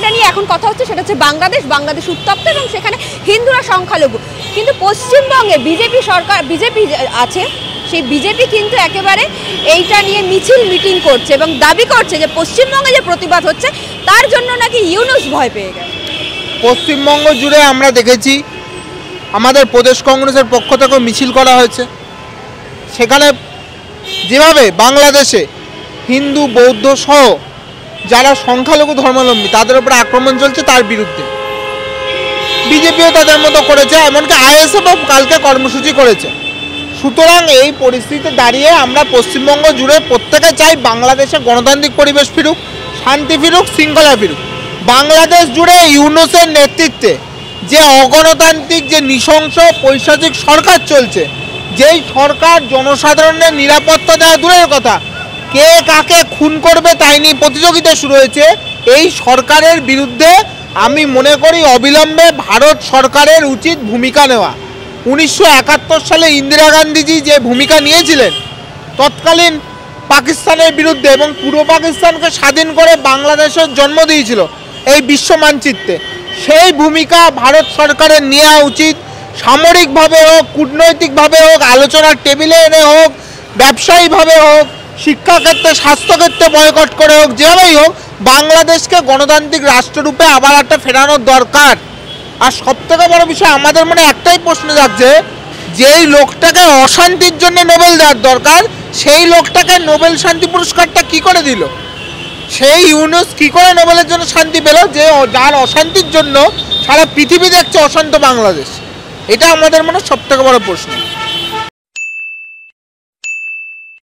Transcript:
জায়গাটা নিয়ে এখন কথা হচ্ছে সেটা হচ্ছে বাংলাদেশ উত্তপ্ত এবং সেখানে হিন্দুরা সংখ্যালঘু। কিন্তু পশ্চিমবঙ্গে বিজেপি সরকার, বিজেপি আছে, সেই বিজেপি কিন্তু একেবারে এইটা নিয়ে মিটিং করছে এবং দাবি করছে যে পশ্চিমবঙ্গে যে প্রতিবাদ হচ্ছে তার জন্য নাকি ইউনূস ভয় পেয়ে গেছে। পশ্চিমবঙ্গ জুড়ে আমরা দেখেছি আমাদের প্রদেশ কংগ্রেসের পক্ষ থেকেও মিছিল করা হয়েছে। সেখানে যেভাবে বাংলাদেশে হিন্দু বৌদ্ধ সহ যারা সংখ্যালঘু ধর্মাবলম্বী তাদের উপরে আক্রমণ চলছে, তার বিরুদ্ধে বিজেপিও তাদের মতো করেছে, এমনকি আইএসএফও কালকে কর্মসূচি করেছে। সুতরাং এই পরিস্থিতিতে দাঁড়িয়ে আমরা পশ্চিমবঙ্গ জুড়ে প্রত্যেকে চাই বাংলাদেশে গণতান্ত্রিক পরিবেশ ফিরুক, শান্তি ফিরুক, শৃঙ্খলা ফিরুক। বাংলাদেশ জুড়ে ইউনূসের নেতৃত্বে যে অগণতান্ত্রিক, যে নৃশংস পৈশাচিক সরকার চলছে, যেই সরকার জনসাধারণের নিরাপত্তা দেওয়া দূরের কথা, কে কাকে খুন করবে তাই নিয়ে প্রতিযোগিতা শুরু হয়েছে। এই সরকারের বিরুদ্ধে আমি মনে করি অবিলম্বে ভারত সরকারের উচিত ভূমিকা নেওয়া। 1971 সালে ইন্দিরা গান্ধীজি যে ভূমিকা নিয়েছিলেন তৎকালীন পাকিস্তানের বিরুদ্ধে এবং পূর্ব পাকিস্তানকে স্বাধীন করে বাংলাদেশের জন্ম দিয়েছিল এই বিশ্ব মানচিত্রে, সেই ভূমিকা ভারত সরকারের নেওয়া উচিত। সামরিকভাবে হোক, কূটনৈতিকভাবে হোক, আলোচনার টেবিলে এনে হোক, ব্যবসায়ীভাবে হোক, শিক্ষাক্ষেত্রে, স্বাস্থ্যক্ষেত্রে বয়কট করে হোক, যেভাবেই হোক বাংলাদেশকে গণতান্ত্রিক রাষ্ট্ররূপে আবার একটা ফেরানোর দরকার। আর সবথেকে বড় বিষয় আমাদের মনে একটাই প্রশ্ন জাগছে, যেই লোকটাকে অশান্তির জন্য নোবেল দেওয়ার দরকার সেই লোকটাকে নোবেল শান্তি পুরস্কারটা কি করে দিল? সেই ইউনূস কি করে নোবেলের জন্য শান্তি পেল, যে যার অশান্তির জন্য সারা পৃথিবী দেখছে অশান্ত বাংলাদেশ? এটা আমাদের মনে সবথেকে বড় প্রশ্ন।